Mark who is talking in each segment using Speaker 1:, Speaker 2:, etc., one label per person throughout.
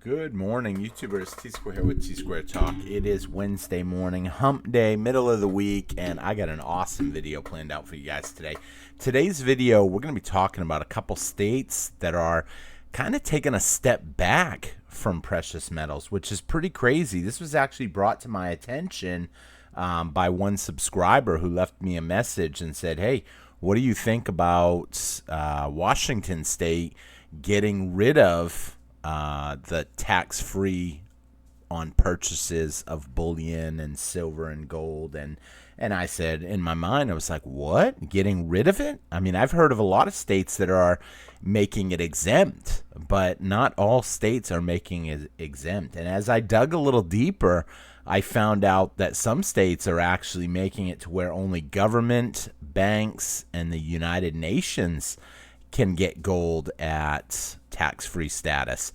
Speaker 1: Good morning, YouTubers. T-Square here with T-Square Talk. It is Wednesday morning, hump day, middle of the week, and I got an awesome video planned out for you guys today. Today's video, we're going to be talking about a couple states that are kind of taking a step back from precious metals, which is pretty crazy. This was actually brought to my attention by one subscriber who left me a message and said, hey, what do you think about Washington State getting rid of the tax-free on purchases of bullion and silver and gold? And I said, in my mind, I was like, what? Getting rid of it? I mean, I've heard of a lot of states that are making it exempt, but not all states are making it exempt. And as I dug a little deeper, I found out that some states are actually making it to where only government, banks, and the United Nations can get gold at tax-free status,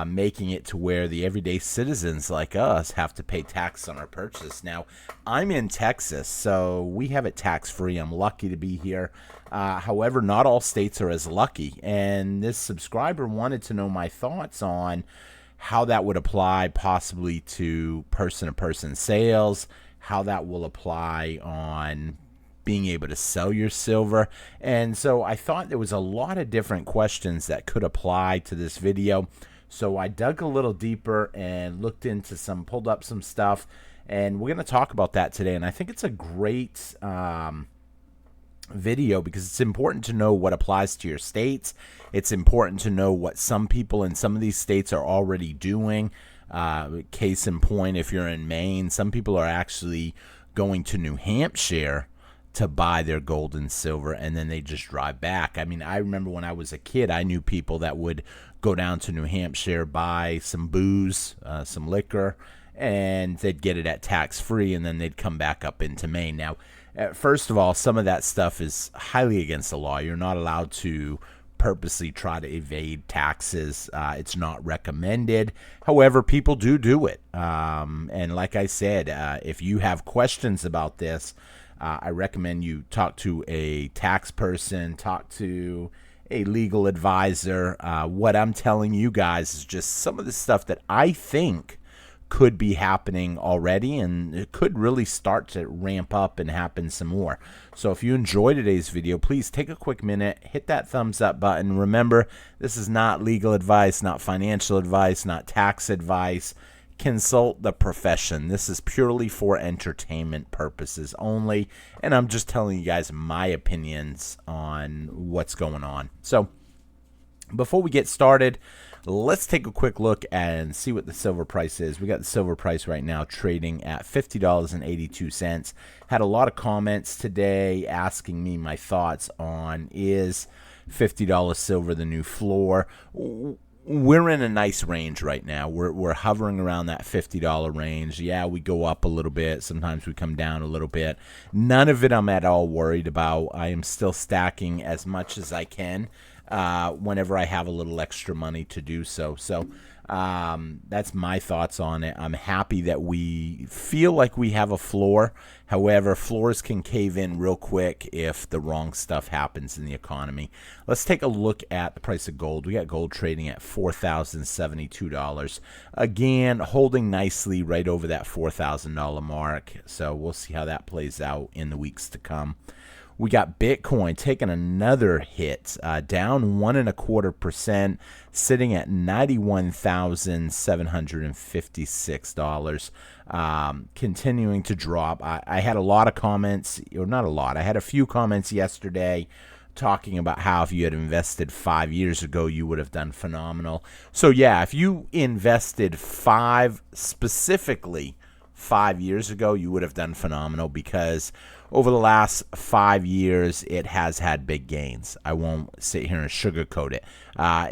Speaker 1: making it to where the everyday citizens like us have to pay tax on our purchase. Now, I'm in Texas, so we have it tax-free. I'm lucky to be here. However, not all states are as lucky, and this subscriber wanted to know my thoughts on how that would apply possibly to person-to-person sales, how that will apply on being able to sell your silver. And so I thought there was a lot of different questions that could apply to this video. So I dug a little deeper and looked into pulled up some stuff, and we're going to talk about that today. And I think it's a great video because it's important to know what applies to your states. It's important to know what some people in some of these states are already doing. Case in point, if you're in Maine, some people are actually going to New Hampshire to buy their gold and silver, and then they just drive back. I mean, I remember when I was a kid, I knew people that would go down to New Hampshire, buy some booze, some liquor, and they'd get it at tax-free, and then they'd come back up into Maine. Now, first of all, some of that stuff is highly against the law. You're not allowed to purposely try to evade taxes. It's not recommended. However, people do it. And like I said, if you have questions about this, I recommend you talk to a tax person, talk to a legal advisor. What I'm telling you guys is just some of the stuff that I think could be happening already, and it could really start to ramp up and happen some more. So if you enjoyed today's video, please take a quick minute, hit that thumbs up button. Remember, this is not legal advice, not financial advice, not tax advice. Consult the profession. This is purely for entertainment purposes only, and I'm just telling you guys my opinions on what's going on. So before we get started, let's take a quick look and see what the silver price is. We got the silver price right now trading at $50.82. Had a lot of comments today asking me my thoughts on, is $50 silver the new floor? We're in a nice range right now. We're hovering around that $50 range. Yeah, we go up a little bit. Sometimes we come down a little bit. None of it I'm at all worried about. I am still stacking as much as I can whenever I have a little extra money to do so. So that's my thoughts on it. I'm happy that we feel like we have a floor. However, floors can cave in real quick if the wrong stuff happens in the economy. Let's take a look at the price of gold. We got gold trading at $4,072. Again, holding nicely right over that $4,000 mark. So we'll see how that plays out in the weeks to come. We got Bitcoin taking another hit, down 1.25%, sitting at $91,756. Continuing to drop. I had a lot of comments, or not a lot. I had a few comments yesterday talking about how if you had invested 5 years ago, you would have done phenomenal. So yeah, if you invested specifically 5 years ago, you would have done phenomenal, because over the last 5 years, it has had big gains. I won't sit here and sugarcoat it.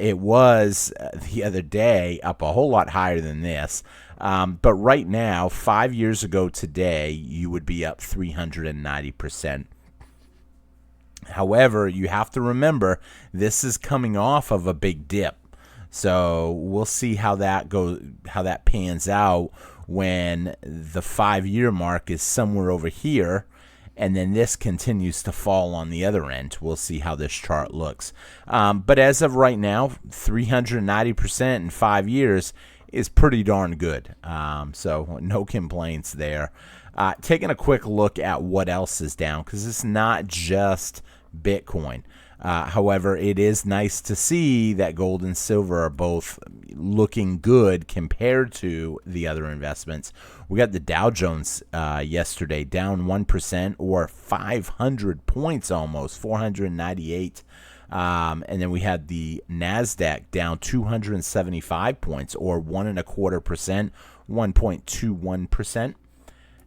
Speaker 1: It was the other day up a whole lot higher than this. But right now, 5 years ago today, you would be up 390%. However, you have to remember, this is coming off of a big dip. So we'll see how that pans out when the 5-year mark is somewhere over here, and then this continues to fall on the other end. We'll see how this chart looks. But as of right now, 390% in 5 years is pretty darn good. So no complaints there. Taking a quick look at what else is down, because it's not just Bitcoin. However, it is nice to see that gold and silver are both looking good compared to the other investments. We got the Dow Jones yesterday down 1%, or 500 points almost, 498. And then we had the NASDAQ down 275 points, or 1.25%, 1.21%.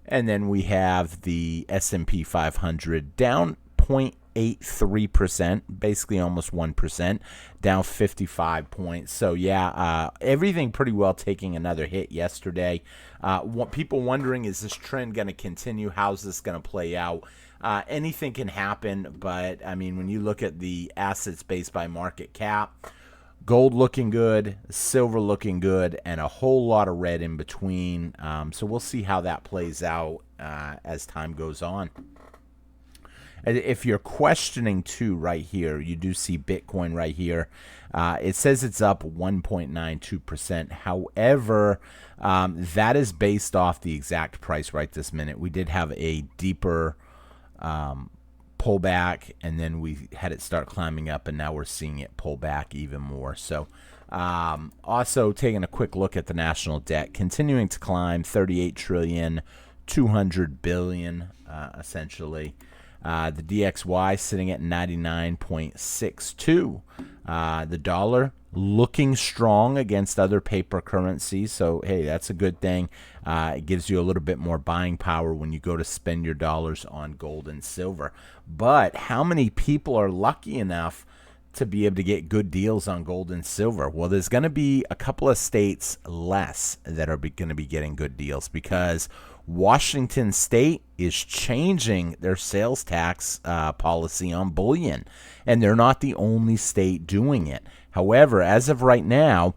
Speaker 1: And then we have the S&P 500 down 0.83%, basically almost 1%, down 55 points. So yeah, everything pretty well taking another hit yesterday. What people wondering, is this trend going to continue? How's this going to play out? Anything can happen, but I mean, when you look at the assets based by market cap, gold looking good, silver looking good, and a whole lot of red in between. So we'll see how that plays out as time goes on. If you're questioning too, right here, you do see Bitcoin right here. It says it's up 1.92%. However, that is based off the exact price right this minute. We did have a deeper pullback, and then we had it start climbing up, and now we're seeing it pull back even more. So also taking a quick look at the national debt, continuing to climb, 38 trillion, 200 billion essentially. The DXY sitting at 99.62. The dollar looking strong against other paper currencies. So, hey, that's a good thing. It gives you a little bit more buying power when you go to spend your dollars on gold and silver. But how many people are lucky enough to be able to get good deals on gold and silver? Well, there's going to be a couple of states less that are going to be getting good deals, because Washington State is changing their sales tax policy on bullion, and they're not the only state doing it. However, as of right now,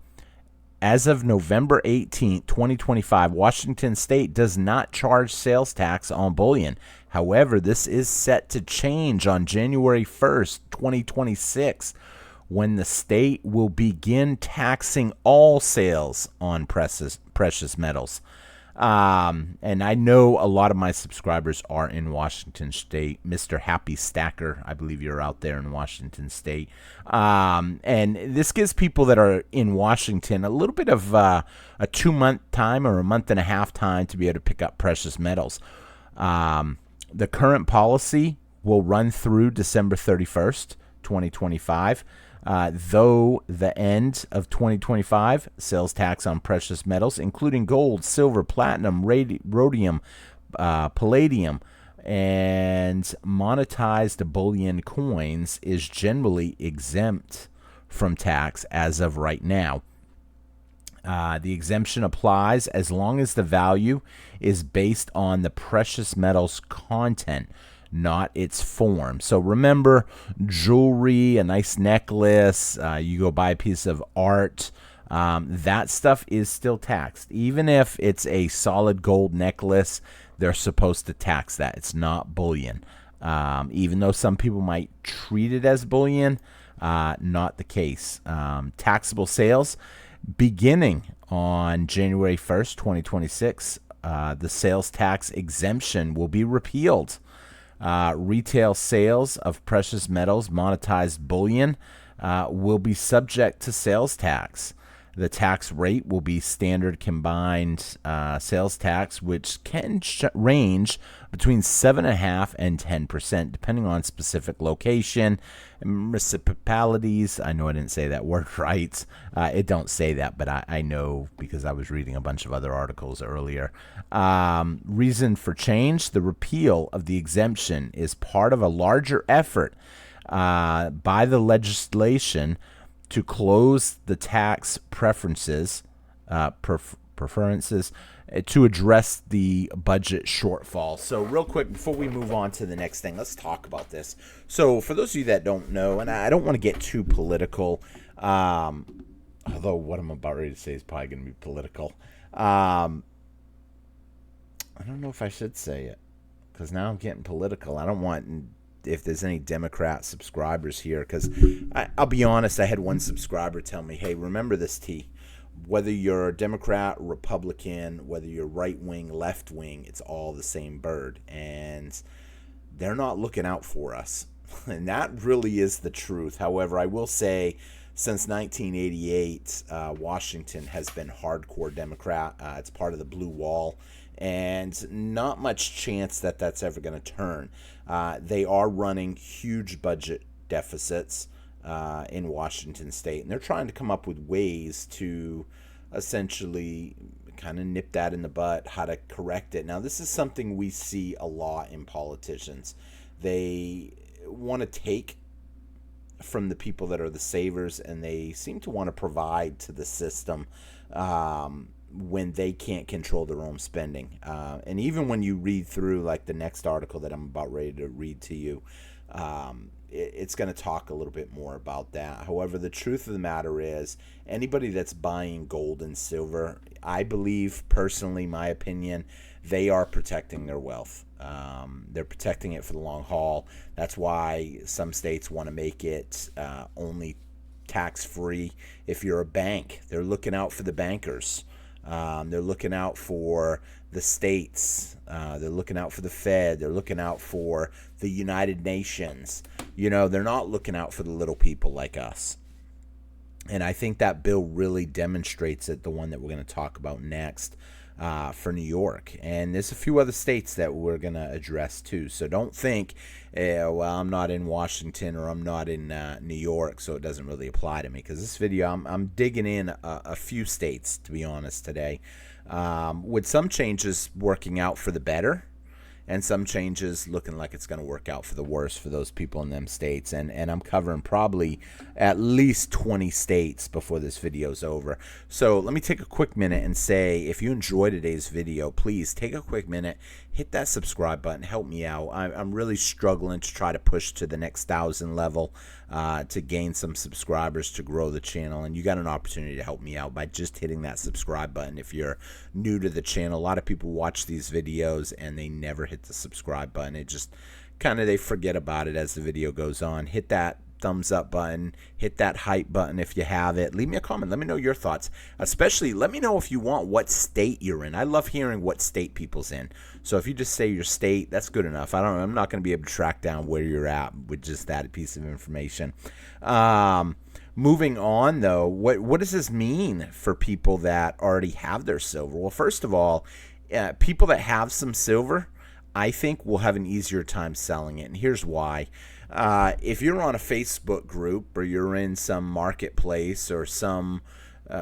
Speaker 1: as of November 18th, 2025, Washington State does not charge sales tax on bullion. However, this is set to change on January 1st, 2026, when the state will begin taxing all sales on precious metals. And I know a lot of my subscribers are in Washington State. Mr. Happy Stacker, I believe you're out there in Washington State. And this gives people that are in Washington a little bit of a 2-month time, or a month and a half time, to be able to pick up precious metals. The current policy will run through December 31st, 2025. Though the end of 2025, sales tax on precious metals, including gold, silver, platinum, rhodium, palladium, and monetized bullion coins, is generally exempt from tax as of right now. The exemption applies as long as the value is based on the precious metal's content, not its form. So remember, jewelry, a nice necklace, you go buy a piece of art, that stuff is still taxed. Even if it's a solid gold necklace, they're supposed to tax that. It's not bullion. Even though some people might treat it as bullion, not the case. Taxable sales beginning on January 1st, 2026, the sales tax exemption will be repealed. Retail sales of precious metals, monetized bullion, will be subject to sales tax. The tax rate will be standard combined sales tax, which can range between 7.5% and 10%, depending on specific location, municipalities. I know I didn't say that word right. It don't say that, but I know because I was reading a bunch of other articles earlier. Reason for change: the repeal of the exemption is part of a larger effort by the legislation to close the tax preferences to address the budget shortfall. So real quick, before we move on to the next thing, let's talk about this. So for those of you that don't know, and I don't want to get too political, although what I'm about ready to say is probably going to be political. I don't know if I should say it, because now I'm getting political. I don't want, if there's any Democrat subscribers here, because I'll be honest, I had one subscriber tell me, hey, remember this, T. Whether you're a Democrat, Republican, whether you're right wing, left wing, it's all the same bird. And they're not looking out for us. And that really is the truth. However, I will say, since 1988, Washington has been hardcore Democrat. It's part of the blue wall, and not much chance that that's ever going to turn. They are running huge budget deficits in Washington state, and they're trying to come up with ways to essentially kind of nip that in the butt, how to correct it. Now, this is something we see a lot in politicians. They want to take from the people that are the savers, and they seem to want to provide to the system when they can't control their own spending. And even when you read through, like the next article that I'm about ready to read to you, it's going to talk a little bit more about that. However, the truth of the matter is, anybody that's buying gold and silver, I believe, personally, my opinion, they are protecting their wealth. They're protecting it for the long haul. That's why some states want to make it only tax-free if you're a bank. They're looking out for the bankers. They're looking out for the states. They're looking out for the Fed. They're looking out for the United Nations. You know, they're not looking out for the little people like us. And I think that bill really demonstrates it, the one that we're going to talk about next. For New York, and there's a few other states that we're going to address too. So don't think, well, I'm not in Washington or I'm not in New York, so it doesn't really apply to me. Because this video, I'm digging in a few states, to be honest, today, with some changes working out for the better, and some changes looking like it's going to work out for the worse for those people in them states. And I'm covering probably at least 20 states before this video's over. So let me take a quick minute and say, if you enjoyed today's video, please take a quick minute, hit that subscribe button, help me out. I'm really struggling to try to push to the next 1,000 level to gain some subscribers to grow the channel. And you got an opportunity to help me out by just hitting that subscribe button. If you're new to the channel, a lot of people watch these videos and they never hit the subscribe button. It just kind of, they forget about it as the video goes on. Hit that thumbs up button, hit that hype button if you have it. Leave me a comment, let me know your thoughts. Especially let me know if you want what state you're in. I love hearing what state people's in. So if you just say your state, that's good enough. I'm not going to be able to track down where you're at with just that piece of information. Moving on though, what does this mean for people that already have their silver? Well, first of all, people that have some silver, I think will have an easier time selling it. And here's why. If you're on a Facebook group, or you're in some marketplace or some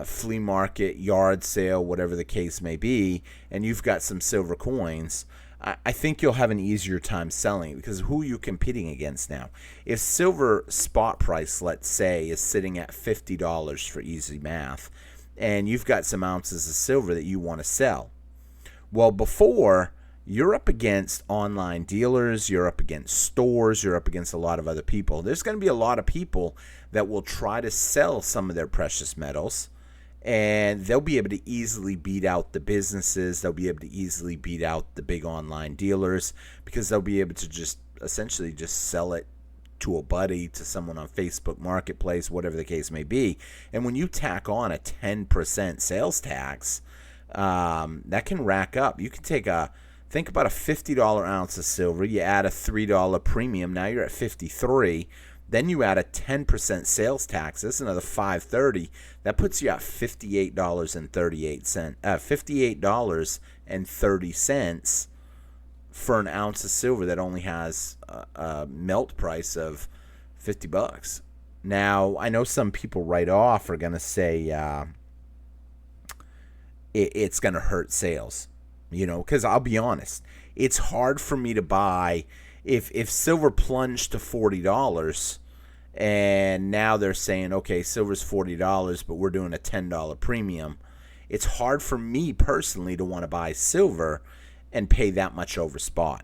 Speaker 1: flea market, yard sale, whatever the case may be, and you've got some silver coins, I think you'll have an easier time selling it, because who are you competing against now? If silver spot price, let's say, is sitting at $50 for easy math, and you've got some ounces of silver that you want to sell, well, before, you're up against online dealers, you're up against stores, you're up against a lot of other people. There's going to be a lot of people that will try to sell some of their precious metals, and they'll be able to easily beat out the businesses. They'll be able to easily beat out the big online dealers, because they'll be able to just essentially just sell it to a buddy, to someone on Facebook Marketplace, whatever the case may be. And when you tack on a 10% sales tax, that can rack up. You can think about a $50 ounce of silver. You add a $3 premium. Now you're at $53. Then you add a 10% sales tax. That's another $5.30. That puts you at $58.38. $58.30 for an ounce of silver that only has a melt price of $50. Now, I know some people right off are going to say it's going to hurt sales. You know, because I'll be honest, it's hard for me to buy if silver plunged to $40 and now they're saying, okay, silver's $40, but we're doing a $10 premium. It's hard for me personally to want to buy silver and pay that much over spot.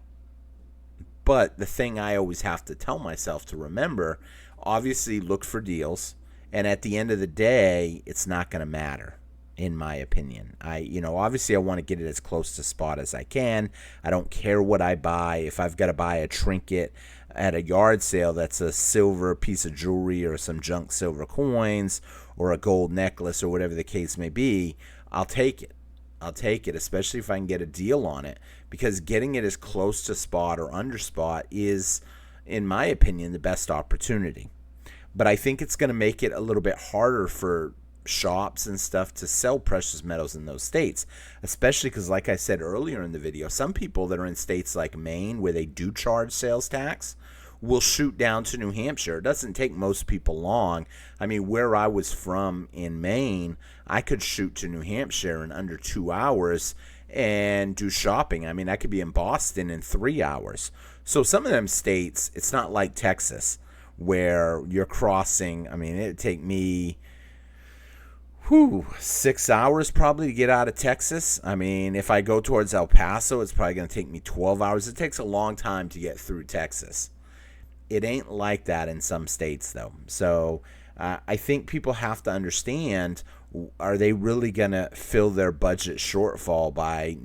Speaker 1: But the thing I always have to tell myself to remember, obviously look for deals, and at the end of the day, it's not going to matter. in my opinion. Obviously I want to get it as close to spot as I can. I don't care what I buy. If I've got to buy a trinket at a yard sale that's a silver piece of jewelry or some junk silver coins or a gold necklace or whatever the case may be, I'll take it. I'll take it, especially if I can get a deal on it, because getting it as close to spot or under spot is, in my opinion, the best opportunity. But I think it's going to make it a little bit harder for shops and stuff to sell precious metals in those states, especially because, like I said earlier in the video, some people that are in states like Maine where they do charge sales tax will shoot down to New Hampshire. It doesn't take most people long. I mean, where I was from in Maine, I could shoot to New Hampshire in under 2 hours and do shopping. I mean, I could be in Boston in 3 hours. So some of them states, it's not like Texas where you're crossing. I mean, it'd take me 6 hours probably to get out of Texas. I mean, if I go towards El Paso, it's probably going to take me 12 hours. It takes a long time to get through Texas. It ain't like that in some states, though. So I think people have to understand, are they really going to fill their budget shortfall by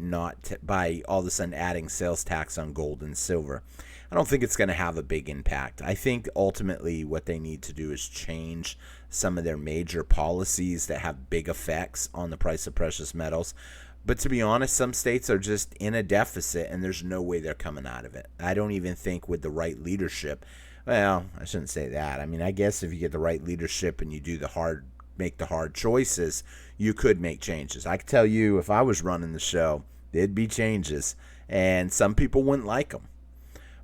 Speaker 1: all of a sudden adding sales tax on gold and silver? I don't think it's going to have a big impact. I think ultimately what they need to do is change some of their major policies that have big effects on the price of precious metals. But to be honest, some states are just in a deficit and there's no way they're coming out of it. I don't even think with the right leadership, well, I shouldn't say that. I mean, I guess if you get the right leadership and you do make the hard choices, you could make changes. I could tell you if I was running the show, there'd be changes and some people wouldn't like them.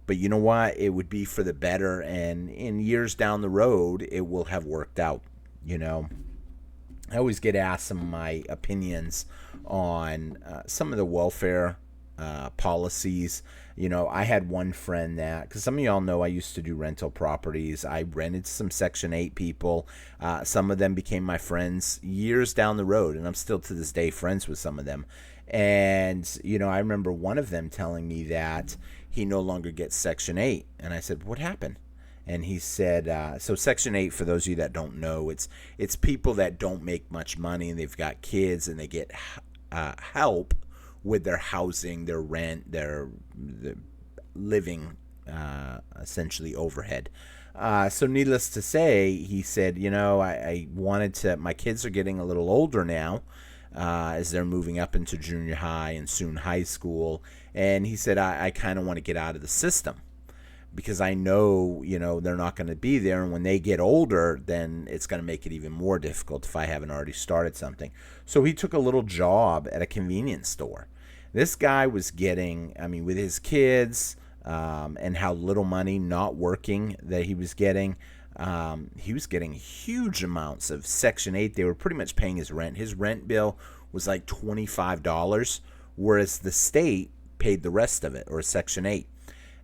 Speaker 1: But you know what? It would be for the better, and in years down the road, it will have worked out. I always get asked some of my opinions on some of the welfare policies. I had one friend that, because some of y'all know I used to do rental properties. I rented some Section 8 people. Some of them became my friends years down the road, and I'm still to this day friends with some of them. And, I remember one of them telling me that he no longer gets Section 8. And I said, what happened? And he said, so Section 8, for those of you that don't know, it's people that don't make much money and they've got kids and they get help with their housing, their rent, their living, essentially overhead. So needless to say, he said, I wanted to, my kids are getting a little older now, as they're moving up into junior high and soon high school. And he said, I kind of want to get out of the system because I know, they're not going to be there. And when they get older, then it's going to make it even more difficult if I haven't already started something. So he took a little job at a convenience store. This guy was getting, with his kids and how little money not working that he was getting huge amounts of Section 8. They were pretty much paying his rent. His rent bill was like $25, whereas the state paid the rest of it, or Section 8.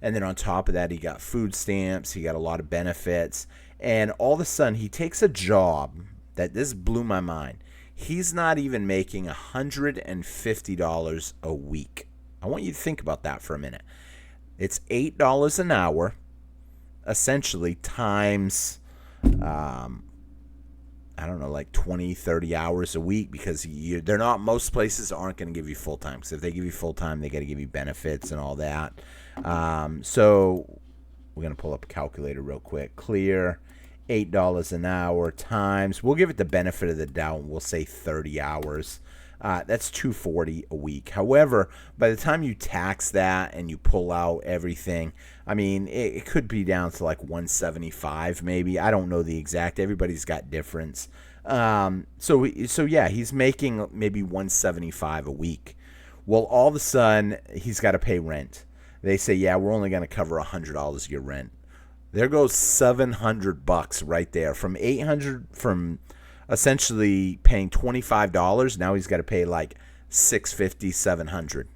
Speaker 1: And then on top of that, he got food stamps. He got a lot of benefits. And all of a sudden, he takes a job that this blew my mind. He's not even making $150 a week. I want you to think about that for a minute. It's $8 an hour, essentially, times, like 20, 30 hours a week, because most places aren't going to give you full-time. Because if they give you full-time, they got to give you benefits and all that. So we're going to pull up a calculator real quick. Clear $8 an hour times, we'll give it the benefit of the doubt, and we'll say 30 hours. That's $240 a week. However, by the time you tax that and you pull out everything, it could be down to like $175 maybe. I don't know the exact. Everybody's got difference. So yeah, he's making maybe $175 a week. Well, all of a sudden, he's got to pay rent. They say, yeah, we're only going to cover $100 of your rent. There goes $700 right there. From essentially paying $25, now he's got to pay like $650, $700.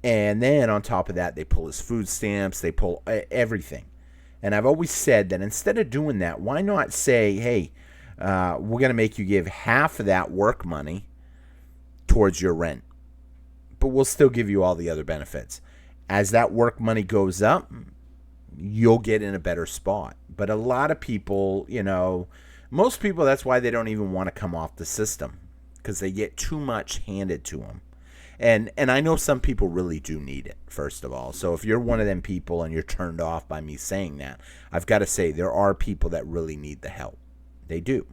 Speaker 1: And then on top of that, they pull his food stamps, they pull everything. And I've always said that instead of doing that, why not say, hey, we're going to make you give half of that work money towards your rent, but we'll still give you all the other benefits. As that work money goes up, you'll get in a better spot. But a lot of people, Most people, that's why they don't even want to come off the system, because they get too much handed to them. And I know some people really do need it, first of all. So if you're one of them people and you're turned off by me saying that, I've got to say there are people that really need the help. They do.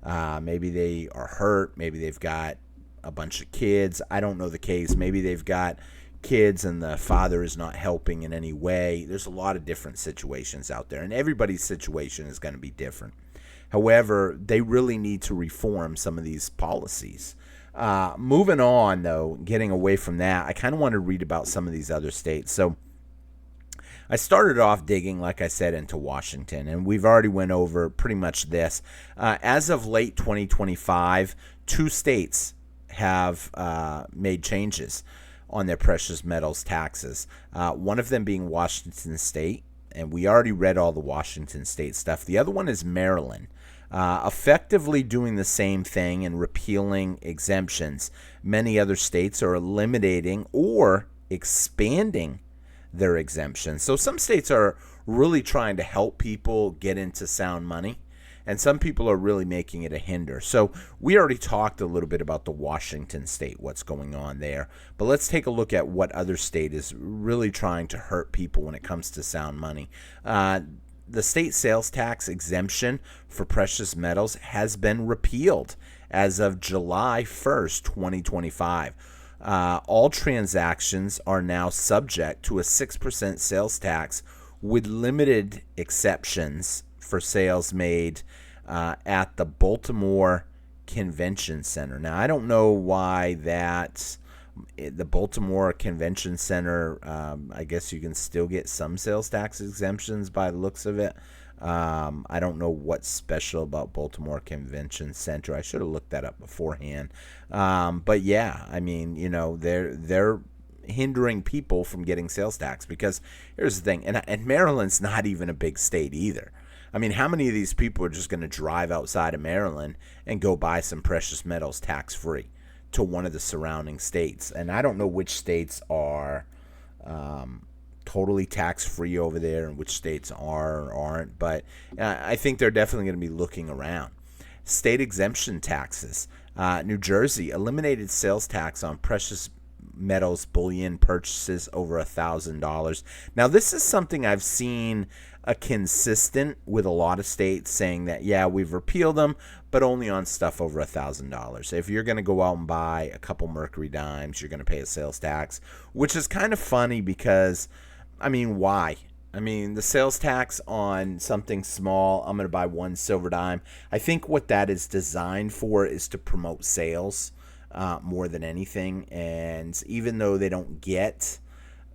Speaker 1: Maybe they are hurt. Maybe they've got a bunch of kids. I don't know the case. Maybe they've got kids and the father is not helping in any way. There's a lot of different situations out there, and everybody's situation is going to be different. However, they really need to reform some of these policies. Moving on, though, getting away from that, I kind of want to read about some of these other states. So I started off digging, like I said, into Washington, and we've already went over pretty much this. As of late 2025, 2 states have made changes on their precious metals taxes. One of them being Washington State, and we already read all the Washington State stuff. The other one is Maryland. Effectively doing the same thing and repealing exemptions. Many other states are eliminating or expanding their exemptions. So some states are really trying to help people get into sound money, and some people are really making it a hinder. So we already talked a little bit about the Washington state, what's going on there. But let's take a look at what other state is really trying to hurt people when it comes to sound money. The state sales tax exemption for precious metals has been repealed as of July 1st, 2025. All transactions are now subject to a 6% sales tax, with limited exceptions for sales made at the Baltimore Convention Center. Now, I don't know why the Baltimore Convention Center, I guess you can still get some sales tax exemptions by the looks of it. I don't know what's special about Baltimore Convention Center. I should have looked that up beforehand. But yeah, I mean, they're hindering people from getting sales tax, because here's the thing, and Maryland's not even a big state either. I mean, how many of these people are just going to drive outside of Maryland and go buy some precious metals tax-free to one of the surrounding states? And I don't know which states are totally tax-free over there and which states are or aren't, but I think they're definitely going to be looking around. State exemption taxes. New Jersey eliminated sales tax on precious metals bullion purchases over $1,000. Now, this is something I've seen consistent with a lot of states saying that, yeah, we've repealed them, but only on stuff over $1,000. If you're going to go out and buy a couple Mercury dimes, you're going to pay a sales tax, which is kind of funny because, I mean, why? I mean, the sales tax on something small, I'm going to buy one silver dime. I think what that is designed for is to promote sales more than anything. And even though they don't get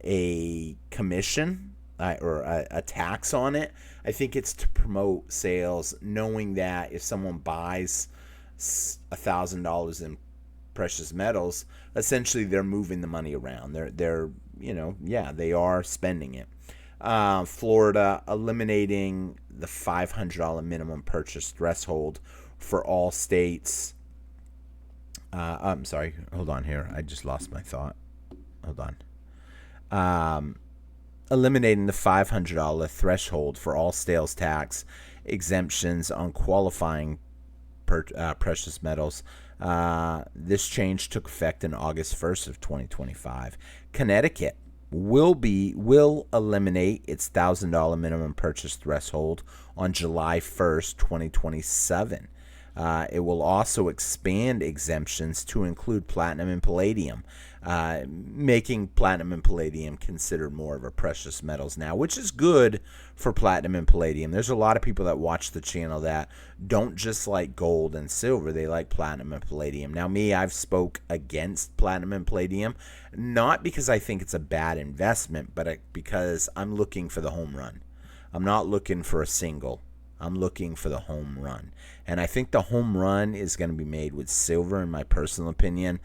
Speaker 1: a commission or a tax on it, I think it's to promote sales, knowing that if someone buys $1,000 in precious metals, essentially they're moving the money around. They're they are spending it. Florida eliminating the $500 minimum purchase threshold for all states. I'm sorry. Hold on here. I just lost my thought. Hold on. Eliminating the $500 threshold for all sales tax exemptions on qualifying precious metals. This change took effect in August 1st of 2025. Connecticut will eliminate its $1,000 minimum purchase threshold on July 1st, 2027. It will also expand exemptions to include platinum and palladium, making platinum and palladium considered more of a precious metals now, which is good for platinum and palladium. There's a lot of people that watch the channel that don't just like gold and silver. They like platinum and palladium. Now, me, I've spoke against platinum and palladium, not because I think it's a bad investment, but because I'm looking for the home run. I'm not looking for a single. I'm looking for the home run. And I think the home run is going to be made with silver, in my personal opinion.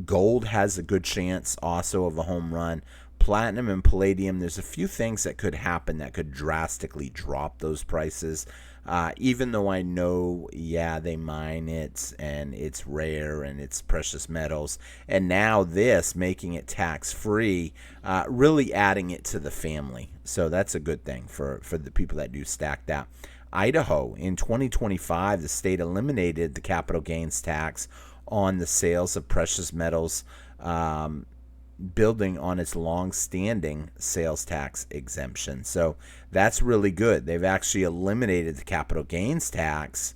Speaker 1: Gold has a good chance also of a home run. Platinum and palladium, there's a few things that could happen that could drastically drop those prices. Even though I know, they mine it and it's rare and it's precious metals. And now this, making it tax-free, really adding it to the family. So that's a good thing for the people that do stack that. Idaho, in 2025, the state eliminated the capital gains tax on the sales of precious metals, building on its long-standing sales tax exemption. So that's really good. They've actually eliminated the capital gains tax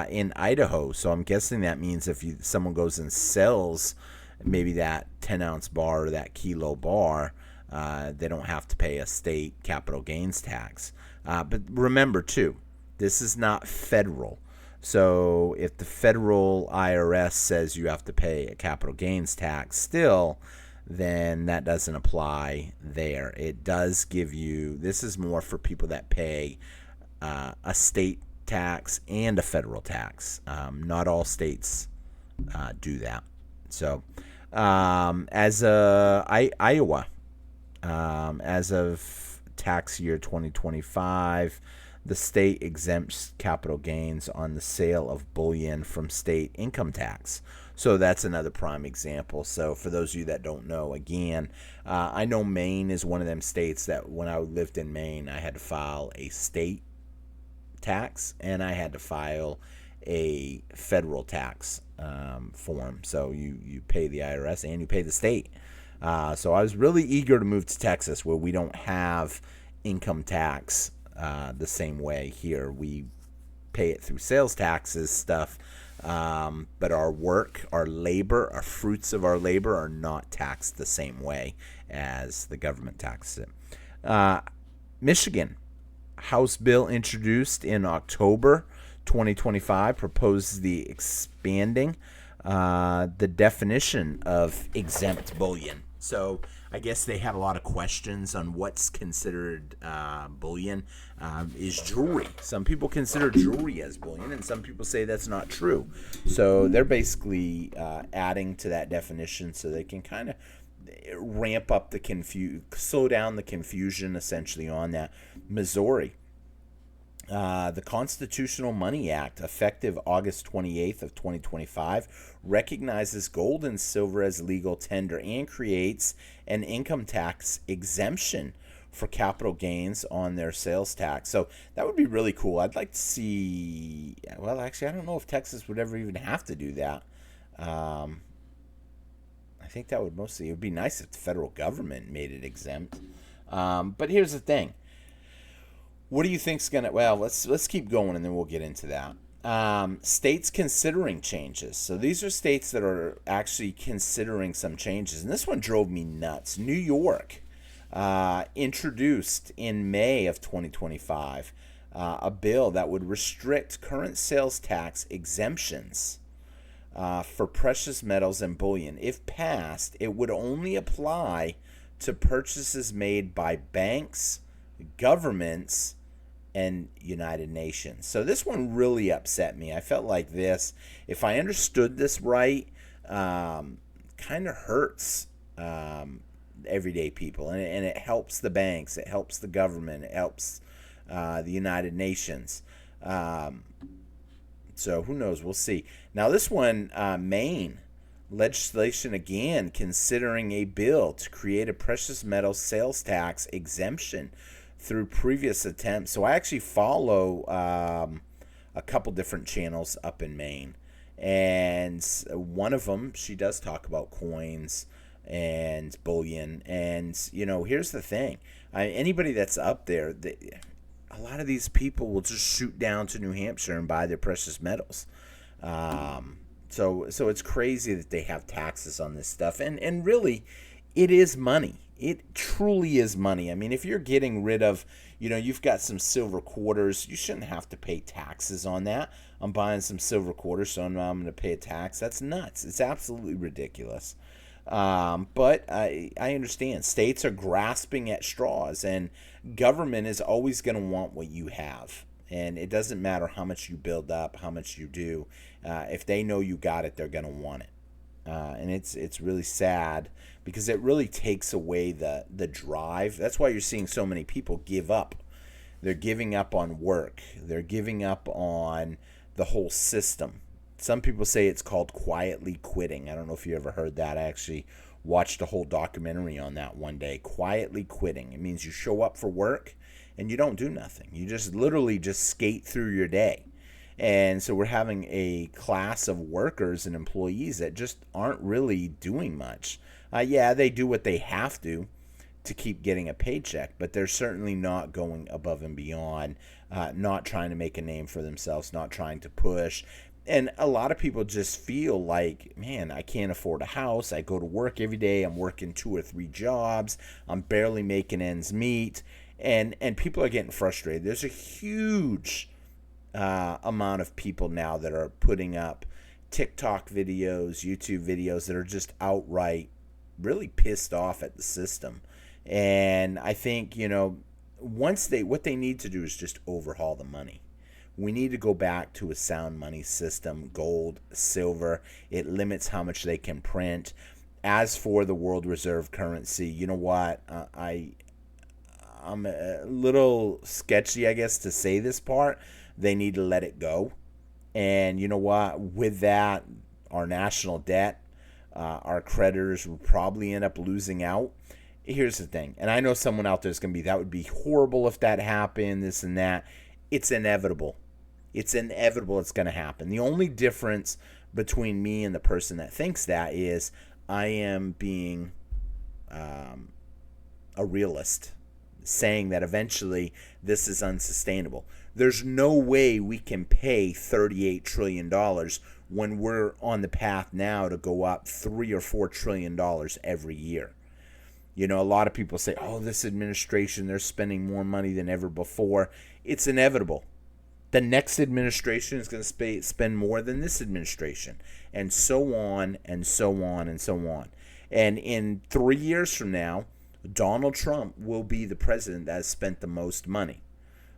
Speaker 1: in Idaho. So I'm guessing that means if someone goes and sells maybe that 10-ounce bar or that kilo bar, they don't have to pay a state capital gains tax. But remember, too, this is not federal. So if the federal IRS says you have to pay a capital gains tax still, then that doesn't apply there. It does give you, this is more for people that pay a state tax and a federal tax. Not all states do that. So as Iowa, as of tax year 2025, the state exempts capital gains on the sale of bullion from state income tax. So that's another prime example. So for those of you that don't know, again, I know Maine is one of them states that when I lived in Maine, I had to file a state tax and I had to file a federal tax form. So you pay the IRS and you pay the state. So I was really eager to move to Texas, where we don't have income tax the same way here. We pay it through sales taxes stuff, but our work, our labor, our fruits of our labor are not taxed the same way as the government taxes it. Michigan, House bill introduced in October 2025 proposes the expanding the definition of exempt bullion. So I guess they had a lot of questions on what's considered bullion. Is jewelry. Some people consider jewelry as bullion, and some people say that's not true. So they're basically adding to that definition so they can kind of ramp up the slow down the confusion essentially on that. Missouri. The Constitutional Money Act, effective August 28th of 2025, recognizes gold and silver as legal tender and creates an income tax exemption for capital gains on their sales tax. So that would be really cool. I'd like to see, well, actually, I don't know if Texas would ever even have to do that. I think that would it would be nice if the federal government made it exempt. But here's the thing. What do you think's gonna? Well, let's keep going and then we'll get into that. States considering changes. So these are states that are actually considering some changes, and this one drove me nuts. New York introduced in May of 2025 a bill that would restrict current sales tax exemptions for precious metals and bullion. If passed, it would only apply to purchases made by banks, governments, and United Nations. So this one really upset me. I felt like this, if I understood this right, kind of hurts everyday people, and it helps the banks, it helps the government, it helps the United Nations. So who knows? We'll see. Now this one, Maine legislation again considering a bill to create a precious metal sales tax exemption through previous attempts. So I actually follow a couple different channels up in Maine, and one of them, she does talk about coins and bullion. And here's the thing: anybody that's up there, a lot of these people will just shoot down to New Hampshire and buy their precious metals. So it's crazy that they have taxes on this stuff, and really, it is money. It truly is money. I mean, if you're getting rid of, you've got some silver quarters, you shouldn't have to pay taxes on that. I'm buying some silver quarters, so now I'm going to pay a tax. That's nuts. It's absolutely ridiculous. But I understand. States are grasping at straws, and government is always going to want what you have. And it doesn't matter how much you build up, how much you do. If they know you got it, they're going to want it. And it's really sad, because it really takes away the drive. That's why you're seeing so many people give up. They're giving up on work. They're giving up on the whole system. Some people say it's called quietly quitting. I don't know if you ever heard that. I actually watched a whole documentary on that one day. Quietly quitting. It means you show up for work and you don't do nothing. You just literally just skate through your day. And so we're having a class of workers and employees that just aren't really doing much. Yeah, they do what they have to keep getting a paycheck, but they're certainly not going above and beyond, not trying to make a name for themselves, not trying to push. And a lot of people just feel like, man, I can't afford a house. I go to work every day. I'm working 2 or 3 jobs. I'm barely making ends meet. And people are getting frustrated. There's a huge amount of people now that are putting up TikTok videos, YouTube videos that are just outright really pissed off at the system. And I think, what they need to do is just overhaul the money. We need to go back to a sound money system, gold, silver. It limits how much they can print. As for the world reserve currency, you know what? I'm a little sketchy, I guess, to say this part. They need to let it go. And you know what? With that, our national debt, our creditors will probably end up losing out. Here's the thing, and I know someone out there is going to be, that would be horrible if that happened, this and that. It's inevitable. It's inevitable it's going to happen. The only difference between me and the person that thinks that is I am being a realist, saying that eventually this is unsustainable. There's no way we can pay $38 trillion when we're on the path now to go up $3 or $4 trillion every year. A lot of people say, oh, this administration, they're spending more money than ever before. It's inevitable. The next administration is going to spend more than this administration, and so on and so on and so on. And in 3 years from now, Donald Trump will be the president that has spent the most money.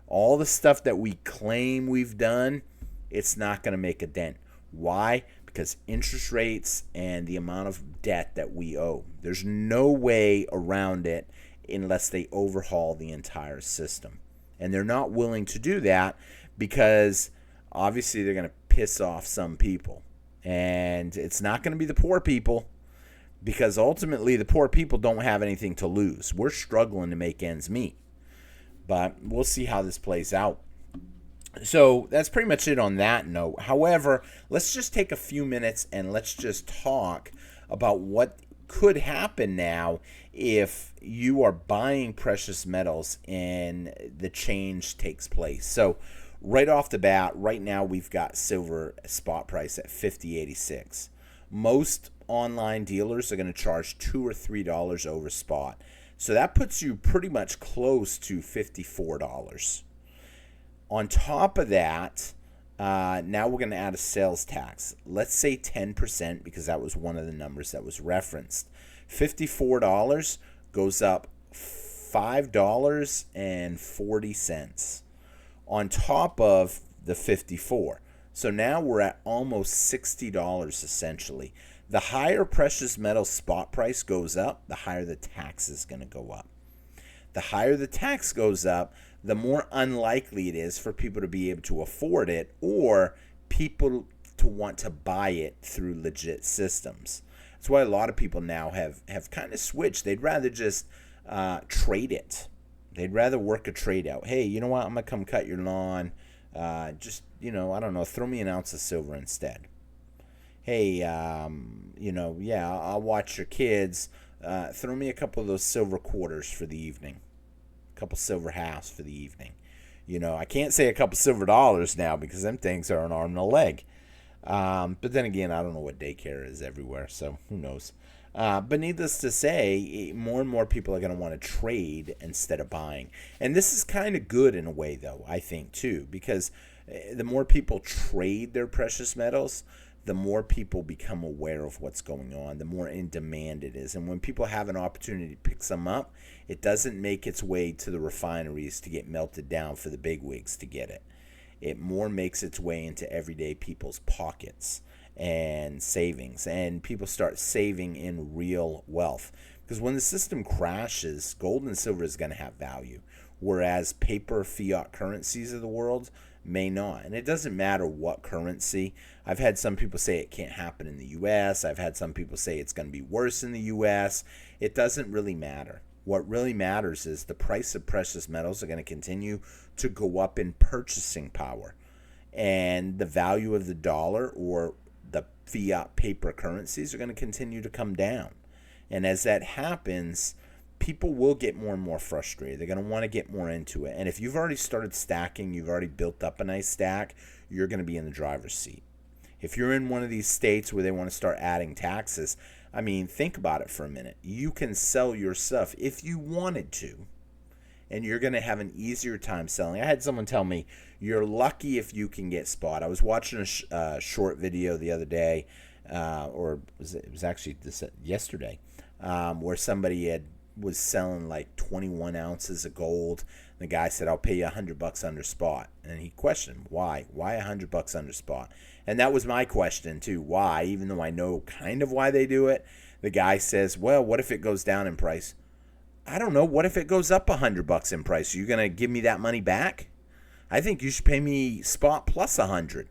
Speaker 1: All the stuff that we claim we've done, it's not going to make a dent. Why? Because interest rates and the amount of debt that we owe. There's no way around it unless they overhaul the entire system. And they're not willing to do that because obviously they're going to piss off some people. And it's not going to be the poor people, because ultimately the poor people don't have anything to lose. We're struggling to make ends meet. But we'll see how this plays out. So that's pretty much it on that note. However, let's just take a few minutes and let's just talk about what could happen now if you are buying precious metals and the change takes place. So right off the bat, right now we've got silver spot price at $50.86. Most online dealers are going to charge $2 or $3 over spot. So that puts you pretty much close to $54. On top of that, now we're going to add a sales tax. Let's say 10%, because that was one of the numbers that was referenced. $54 goes up $5.40 on top of the 54. So now we're at almost $60 essentially. The higher precious metal spot price goes up, the higher the tax is going to go up. The higher the tax goes up, the more unlikely it is for people to be able to afford it or people to want to buy it through legit systems. That's why a lot of people now have kind of switched. They'd rather just trade it. They'd rather work a trade out. Hey, you know what? I'm going to come cut your lawn. I don't know, throw me an ounce of silver instead. Hey, I'll watch your kids. Throw me a couple of those silver quarters for the evening. A couple silver halves for the evening. I can't say a couple silver dollars now because them things are an arm and a leg. But then again, I don't know what daycare is everywhere, so who knows. But needless to say, more and more people are going to want to trade instead of buying. And this is kind of good in a way, though, I think, too, because the more people trade their precious metals, the more people become aware of what's going on, the more in demand it is. And when people have an opportunity to pick some up, it doesn't make its way to the refineries to get melted down for the bigwigs to get it. It more makes its way into everyday people's pockets and savings. And people start saving in real wealth. Because when the system crashes, gold and silver is going to have value, whereas paper fiat currencies of the world may not. And it doesn't matter what currency. I've had some people say it can't happen in the U.S. I've had some people say it's going to be worse in the U.S. It doesn't really matter. What really matters is the price of precious metals are going to continue to go up in purchasing power, and the value of the dollar or the fiat paper currencies are going to continue to come down. And as that happens, people will get more and more frustrated. They're going to want to get more into it. And if you've already started stacking, you've already built up a nice stack, you're going to be in the driver's seat. If you're in one of these states where they want to start adding taxes, I mean, think about it for a minute. You can sell your stuff if you wanted to, and you're going to have an easier time selling. I had someone tell me, you're lucky if you can get spot. I was watching a short video the other day, or it was actually yesterday, where somebody was selling like 21 ounces of gold. The guy said, I'll pay you $100 under spot. And he questioned, why? Why $100 under spot? And that was my question too. Why? Even though I know kind of why they do it. The guy says, well, what if it goes down in price? I don't know. What if it goes up $100 in price? Are you going to give me that money back? I think you should pay me spot plus 100.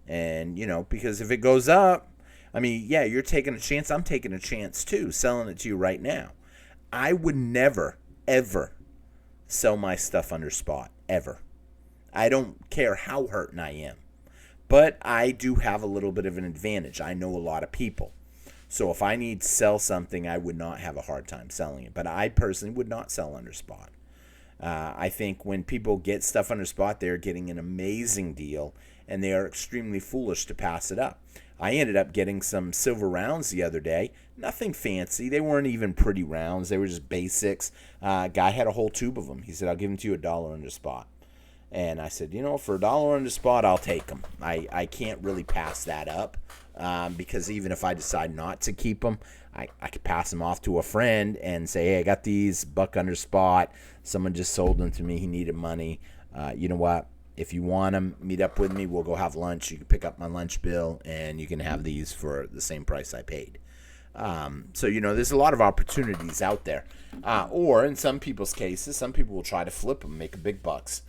Speaker 1: And, because if it goes up, I mean, yeah, you're taking a chance. I'm taking a chance too, selling it to you right now. I would never, ever sell my stuff under spot, ever. I don't care how hurting I am. But I do have a little bit of an advantage. I know a lot of people. So if I need to sell something, I would not have a hard time selling it. But I personally would not sell under spot. I think when people get stuff under spot, they're getting an amazing deal, and they are extremely foolish to pass it up. I ended up getting some silver rounds the other day. Nothing fancy. They weren't even pretty rounds. They were just basics. Guy had a whole tube of them. He said, I'll give them to you $1 under spot. And I said, for $1 under spot, I'll take them. I can't really pass that up because even if I decide not to keep them, I could pass them off to a friend and say, hey, I got these $1 under spot. Someone just sold them to me. He needed money. You know what? If you want them, meet up with me. We'll go have lunch. You can pick up my lunch bill, and you can have these for the same price I paid. So, there's a lot of opportunities out there. Or in some people's cases, some people will try to flip them, make big bucks.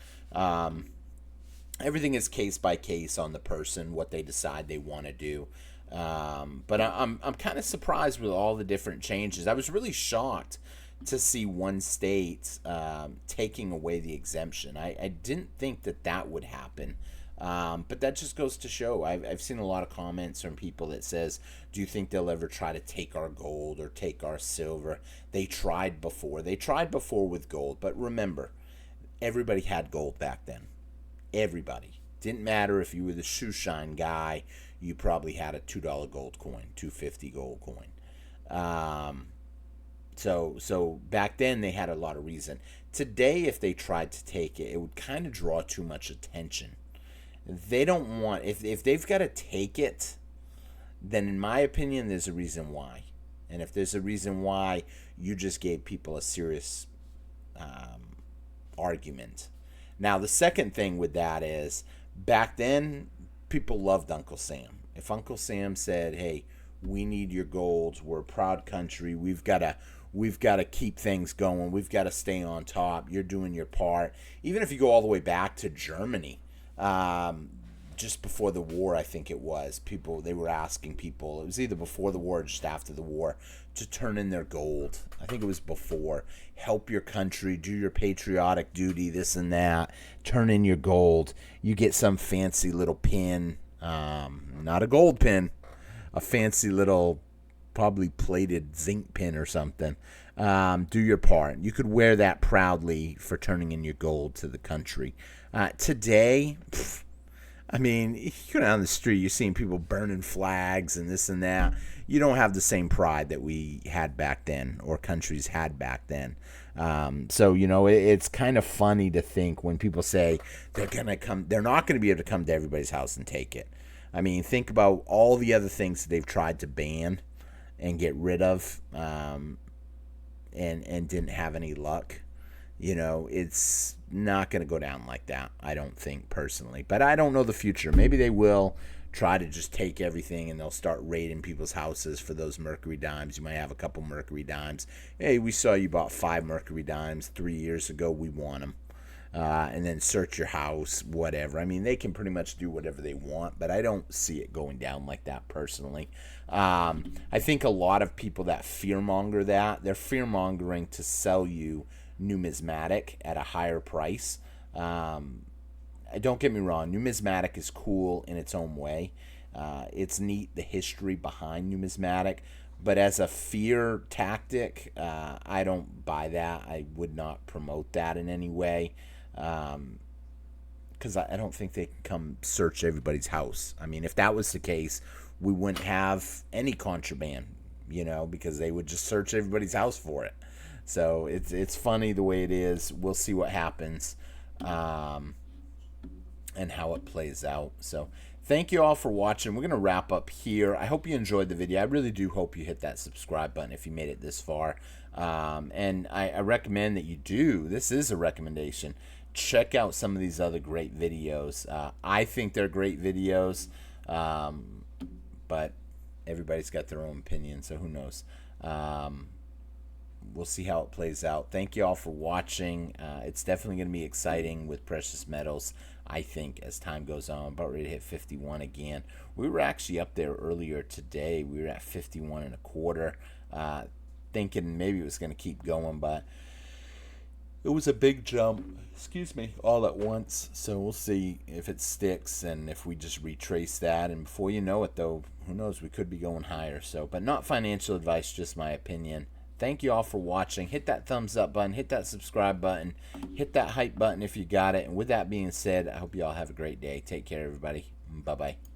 Speaker 1: Everything is case by case on the person, what they decide they want to do. But I'm kind of surprised with all the different changes. I was really shocked to see one state taking away the exemption. I didn't think that would happen. But that just goes to show. I've seen a lot of comments from people that says, do you think they'll ever try to take our gold or take our silver? They tried before. They tried before with gold. But remember, everybody had gold back then. Everybody. Didn't matter if you were the shoe shine guy. You probably had a $2 gold coin, $2.50 gold coin. So back then they had a lot of reason. Today, if they tried to take it, it would kind of draw too much attention. They don't want, if they've got to take it, then in my opinion, there's a reason why. And if there's a reason why, you just gave people a serious argument. Now, the second thing with that is, back then, people loved Uncle Sam. If Uncle Sam said, hey, we need your gold, we're a proud country, we've got to keep things going, we've got to stay on top, you're doing your part. Even if you go all the way back to Germany, just before the war, I think it was, they were asking people, it was either before the war or just after the war, to turn in their gold. I think it was before. Help your country, do your patriotic duty, this and that, turn in your gold. You get some fancy little pin, not a gold pin, a fancy little probably plated zinc pin or something. Do your part. You could wear that proudly for turning in your gold to the country. Today, I mean, you go down the street, you're seeing people burning flags and this and that. You don't have the same pride that we had back then, or countries had back then. So, it's kind of funny to think when people say they're not going to be able to come to everybody's house and take it. I mean, think about all the other things that they've tried to ban and get rid of, and didn't have any luck. It's not going to go down like that, I don't think, personally. But I don't know the future. Maybe they will try to just take everything and they'll start raiding people's houses for those Mercury dimes. You might have a couple Mercury dimes. Hey, we saw you bought 5 Mercury dimes 3 years ago. We want them. and then search your house, whatever. I mean, they can pretty much do whatever they want, but I don't see it going down like that personally. I think a lot of people that fearmonger that, they're fearmongering to sell you numismatic at a higher price. Don't get me wrong, numismatic is cool in its own way. It's neat, the history behind numismatic, but as a fear tactic, I don't buy that. I would not promote that in any way, because I don't think they can come search everybody's house. I mean, if that was the case, we wouldn't have any contraband, because they would just search everybody's house for it. So it's funny the way it is. We'll see what happens, and how it plays out. So thank you all for watching. We're going to wrap up here. I hope you enjoyed the video. I really do hope you hit that subscribe button if you made it this far. And I recommend that you do. This is a recommendation. Check out some of these other great videos. I think they're great videos, but everybody's got their own opinion, so who knows. We'll see how it plays out. Thank you all for watching. It's definitely going to be exciting with precious metals, I think, as time goes on. I'm about ready to hit 51 again. We were actually up there earlier today. We were at 51 and a quarter, thinking maybe it was going to keep going, but it was a big jump, all at once. So we'll see if it sticks and if we just retrace that. And before you know it, though, who knows, we could be going higher. So, but not financial advice, just my opinion. Thank you all for watching. Hit that thumbs up button, hit that subscribe button, hit that hype button if you got it. And with that being said, I hope you all have a great day. Take care, everybody. Bye-bye.